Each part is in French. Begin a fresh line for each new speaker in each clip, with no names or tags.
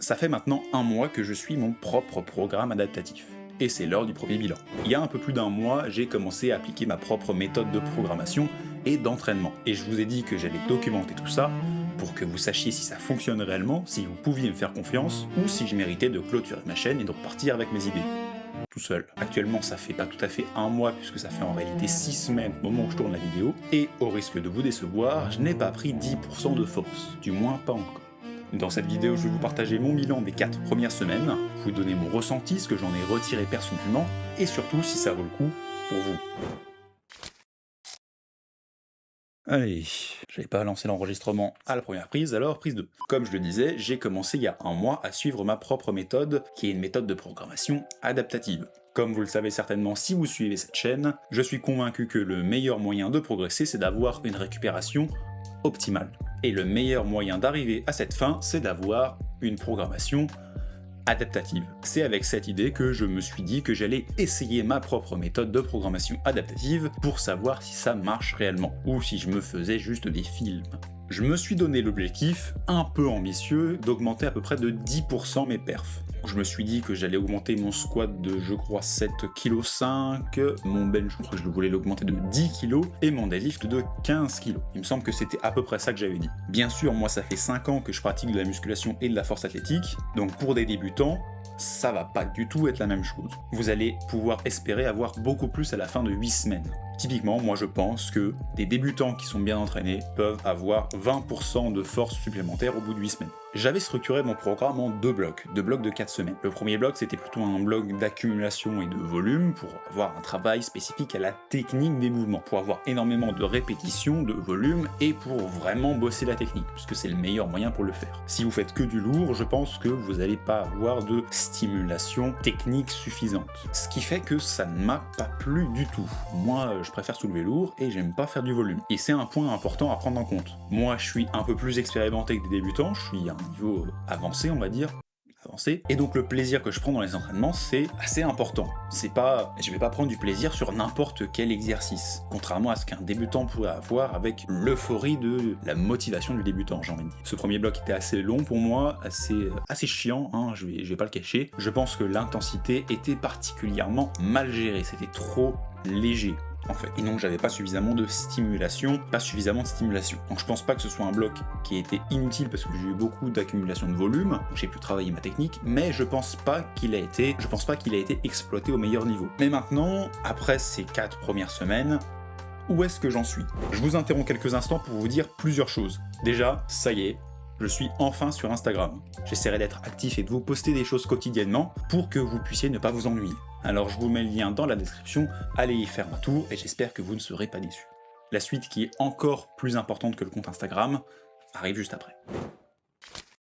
Ça fait maintenant un mois que je suis mon propre programme adaptatif. Et c'est l'heure du premier bilan. Il y a un peu plus d'un mois, j'ai commencé à appliquer ma propre méthode de programmation et d'entraînement. Et je vous ai dit que j'allais documenter tout ça pour que vous sachiez si ça fonctionne réellement, si vous pouviez me faire confiance, ou si je méritais de clôturer ma chaîne et de repartir avec mes idées. Tout seul. Actuellement, ça fait pas tout à fait un mois, puisque ça fait en réalité 6 semaines au moment où je tourne la vidéo, et au risque de vous décevoir, je n'ai pas pris 10% de force, du moins pas encore. Dans cette vidéo, je vais vous partager mon bilan des 4 premières semaines, vous donner mon ressenti, ce que j'en ai retiré personnellement, et surtout si ça vaut le coup pour vous. Allez, j'avais pas lancé l'enregistrement à la première prise, alors prise 2. Comme je le disais, j'ai commencé il y a un mois à suivre ma propre méthode, qui est une méthode de programmation adaptative. Comme vous le savez certainement si vous suivez cette chaîne, je suis convaincu que le meilleur moyen de progresser, c'est d'avoir une récupération optimale. Et le meilleur moyen d'arriver à cette fin, c'est d'avoir une programmation adaptative. C'est avec cette idée que je me suis dit que j'allais essayer ma propre méthode de programmation adaptative pour savoir si ça marche réellement, ou si je me faisais juste des films. Je me suis donné l'objectif, un peu ambitieux, d'augmenter à peu près de 10% mes perfs. Je me suis dit que j'allais augmenter mon squat de, je crois, 7,5 kg, mon bench, je crois que je voulais l'augmenter de 10 kg, et mon deadlift de 15 kg. Il me semble que c'était à peu près ça que j'avais dit. Bien sûr, moi ça fait 5 ans que je pratique de la musculation et de la force athlétique, donc pour des débutants, ça va pas du tout être la même chose. Vous allez pouvoir espérer avoir beaucoup plus à la fin de 8 semaines. Typiquement, moi je pense que des débutants qui sont bien entraînés peuvent avoir 20% de force supplémentaire au bout de 8 semaines. J'avais structuré mon programme en deux blocs de 4 semaines. Le premier bloc, c'était plutôt un bloc d'accumulation et de volume pour avoir un travail spécifique à la technique des mouvements, pour avoir énormément de répétitions, de volume et pour vraiment bosser la technique, puisque c'est le meilleur moyen pour le faire. Si vous faites que du lourd, je pense que vous n'allez pas avoir de stimulation technique suffisante. Ce qui fait que ça ne m'a pas plu du tout. Moi, je préfère soulever lourd et j'aime pas faire du volume. Et c'est un point important à prendre en compte. Moi, je suis un peu plus expérimenté que des débutants, je suis à un niveau avancé, on va dire. Avancé. Et donc le plaisir que je prends dans les entraînements, c'est assez important. C'est pas, je vais pas prendre du plaisir sur n'importe quel exercice, contrairement à ce qu'un débutant pourrait avoir avec l'euphorie de la motivation du débutant, j'ai envie de dire. Ce premier bloc était assez long pour moi, assez chiant, hein, je vais pas le cacher. Je pense que l'intensité était particulièrement mal gérée, c'était trop léger. En fait. Et donc j'avais pas suffisamment de stimulation. Donc je pense pas que ce soit un bloc qui ait été inutile parce que j'ai eu beaucoup d'accumulation de volume, j'ai pu travailler ma technique, mais je pense pas qu'il a été exploité au meilleur niveau. Mais maintenant, après ces 4 premières semaines, où est-ce que j'en suis? Je vous interromps quelques instants pour vous dire plusieurs choses. Déjà, ça y est, je suis enfin sur Instagram. J'essaierai d'être actif et de vous poster des choses quotidiennement pour que vous puissiez ne pas vous ennuyer. Alors je vous mets le lien dans la description, allez y faire un tour et j'espère que vous ne serez pas déçus. La suite qui est encore plus importante que le compte Instagram arrive juste après.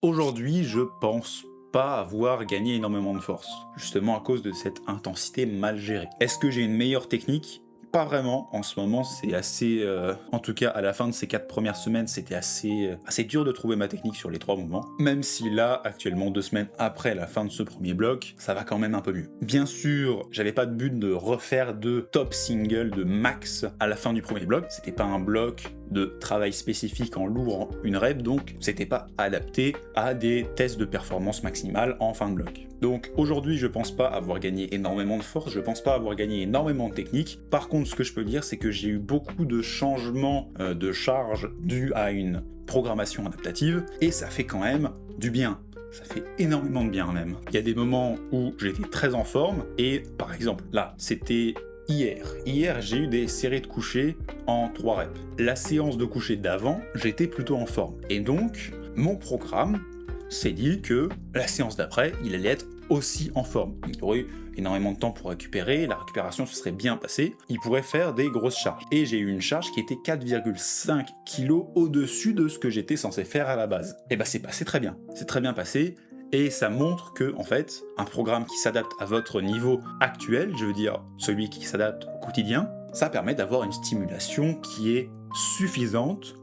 Aujourd'hui, je pense pas avoir gagné énormément de force, justement à cause de cette intensité mal gérée. Est-ce que j'ai une meilleure technique? Pas vraiment, en ce moment c'est assez... en tout cas à la fin de ces 4 premières semaines c'était assez dur de trouver ma technique sur les 3 mouvements, même si là actuellement 2 semaines après la fin de ce premier bloc, ça va quand même un peu mieux. Bien sûr, j'avais pas de but de refaire de top single, de max à la fin du premier bloc, c'était pas un bloc de travail spécifique en lourd en une rep, donc c'était pas adapté à des tests de performance maximale en fin de bloc. Donc aujourd'hui je pense pas avoir gagné énormément de force, je pense pas avoir gagné énormément de technique. Par contre ce que je peux dire c'est que j'ai eu beaucoup de changements de charge dus à une programmation adaptative et ça fait quand même du bien. Ça fait énormément de bien même. Il y a des moments où j'étais très en forme et par exemple là c'était hier. Hier j'ai eu des séries de couchés en 3 reps. La séance de coucher d'avant j'étais plutôt en forme et donc mon programme s'est dit que la séance d'après, il allait être aussi en forme. Il aurait eu énormément de temps pour récupérer, la récupération se serait bien passée, il pourrait faire des grosses charges. Et j'ai eu une charge qui était 4,5 kg au-dessus de ce que j'étais censé faire à la base. Et bah c'est passé très bien, c'est très bien passé, et ça montre que, en fait, un programme qui s'adapte à votre niveau actuel, je veux dire celui qui s'adapte au quotidien, ça permet d'avoir une stimulation qui est suffisante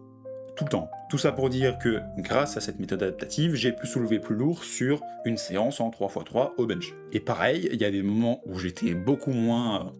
tout le temps. Tout ça pour dire que, grâce à cette méthode adaptative, j'ai pu soulever plus lourd sur une séance en 3x3 au bench. Et pareil, il y a des moments où j'étais beaucoup moins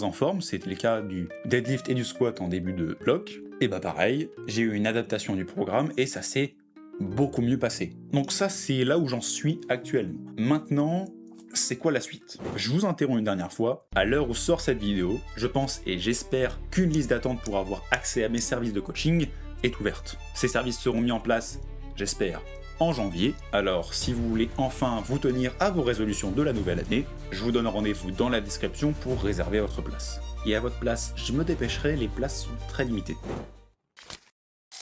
en forme, c'était le cas du deadlift et du squat en début de bloc, et bah pareil, j'ai eu une adaptation du programme et ça s'est beaucoup mieux passer. Donc ça, c'est là où j'en suis actuellement. Maintenant, c'est quoi la suite? Je vous interromps une dernière fois. À l'heure où sort cette vidéo, je pense et j'espère qu'une liste d'attente pour avoir accès à mes services de coaching est ouverte. Ces services seront mis en place, j'espère, en janvier. Alors, si vous voulez enfin vous tenir à vos résolutions de la nouvelle année, je vous donne rendez-vous dans la description pour réserver votre place. Et à votre place, je me dépêcherai, les places sont très limitées.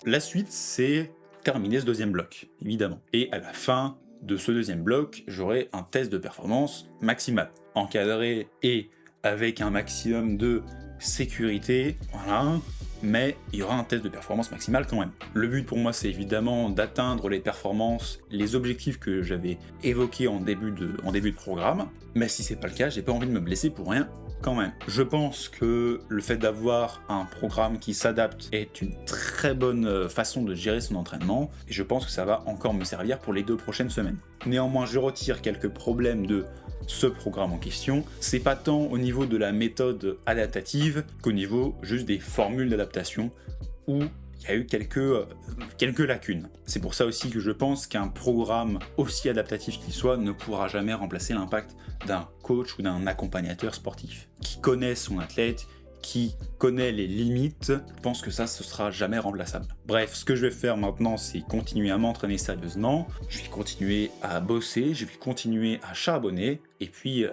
La suite, c'est terminer ce deuxième bloc, évidemment. Et à la fin de ce deuxième bloc, j'aurai un test de performance maximal, encadré et avec un maximum de sécurité, voilà, mais il y aura un test de performance maximale quand même. Le but pour moi, c'est évidemment d'atteindre les performances, les objectifs que j'avais évoqués en début de programme, mais si c'est pas le cas, j'ai pas envie de me blesser pour rien quand même. Je pense que le fait d'avoir un programme qui s'adapte est une très bonne façon de gérer son entraînement, et je pense que ça va encore me servir pour les 2 prochaines semaines. Néanmoins, je retire quelques problèmes de ce programme en question. C'est pas tant au niveau de la méthode adaptative qu'au niveau juste des formules d'adaptation où il y a eu quelques lacunes. C'est pour ça aussi que je pense qu'un programme aussi adaptatif qu'il soit ne pourra jamais remplacer l'impact d'un coach ou d'un accompagnateur sportif qui connaît son athlète, qui connaît les limites. Je pense que ça, ce sera jamais remplaçable. Bref, ce que je vais faire maintenant, c'est continuer à m'entraîner sérieusement, je vais continuer à bosser, je vais continuer à charbonner, et puis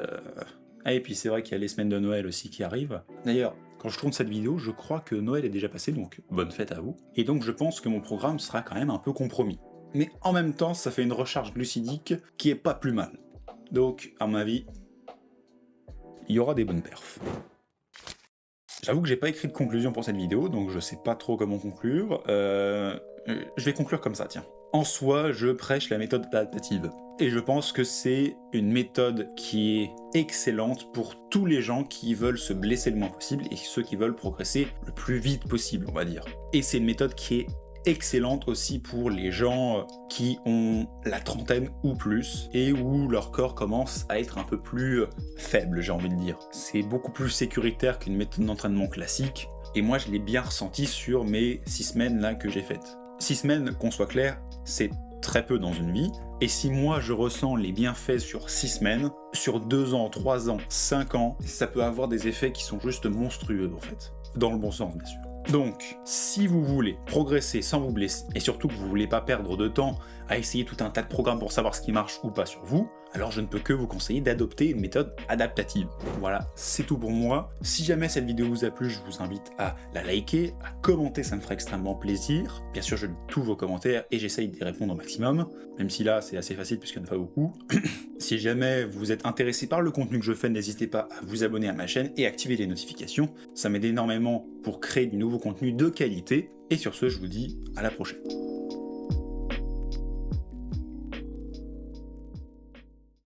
c'est vrai qu'il y a les semaines de Noël aussi qui arrivent. D'ailleurs, quand je tourne cette vidéo, je crois que Noël est déjà passé, donc bonne fête à vous. Et donc je pense que mon programme sera quand même un peu compromis. Mais en même temps, ça fait une recharge glucidique qui est pas plus mal. Donc, à mon avis, il y aura des bonnes perfs. J'avoue que j'ai pas écrit de conclusion pour cette vidéo, donc je sais pas trop comment conclure. Je vais conclure comme ça, tiens. En soi, je prêche la méthode adaptative. Et je pense que c'est une méthode qui est excellente pour tous les gens qui veulent se blesser le moins possible et ceux qui veulent progresser le plus vite possible, on va dire. Et c'est une méthode qui est excellente aussi pour les gens qui ont la trentaine ou plus et où leur corps commence à être un peu plus faible, j'ai envie de dire. C'est beaucoup plus sécuritaire qu'une méthode d'entraînement classique, et moi je l'ai bien ressenti sur mes 6 semaines là que j'ai faites. 6 semaines, qu'on soit clair, c'est très peu dans une vie, et si moi je ressens les bienfaits sur 6 semaines, sur 2 ans, 3 ans, 5 ans, ça peut avoir des effets qui sont juste monstrueux en fait. Dans le bon sens bien sûr. Donc, si vous voulez progresser sans vous blesser, et surtout que vous voulez pas perdre de temps à essayer tout un tas de programmes pour savoir ce qui marche ou pas sur vous, alors je ne peux que vous conseiller d'adopter une méthode adaptative. Voilà, c'est tout pour moi. Si jamais cette vidéo vous a plu, je vous invite à la liker, à commenter, ça me ferait extrêmement plaisir. Bien sûr, je lis tous vos commentaires et j'essaye d'y répondre au maximum, même si là, c'est assez facile puisqu'il n'y en a pas beaucoup. Si jamais vous êtes intéressé par le contenu que je fais, n'hésitez pas à vous abonner à ma chaîne et activer les notifications. Ça m'aide énormément pour créer du nouveau contenu de qualité. Et sur ce, je vous dis à la prochaine.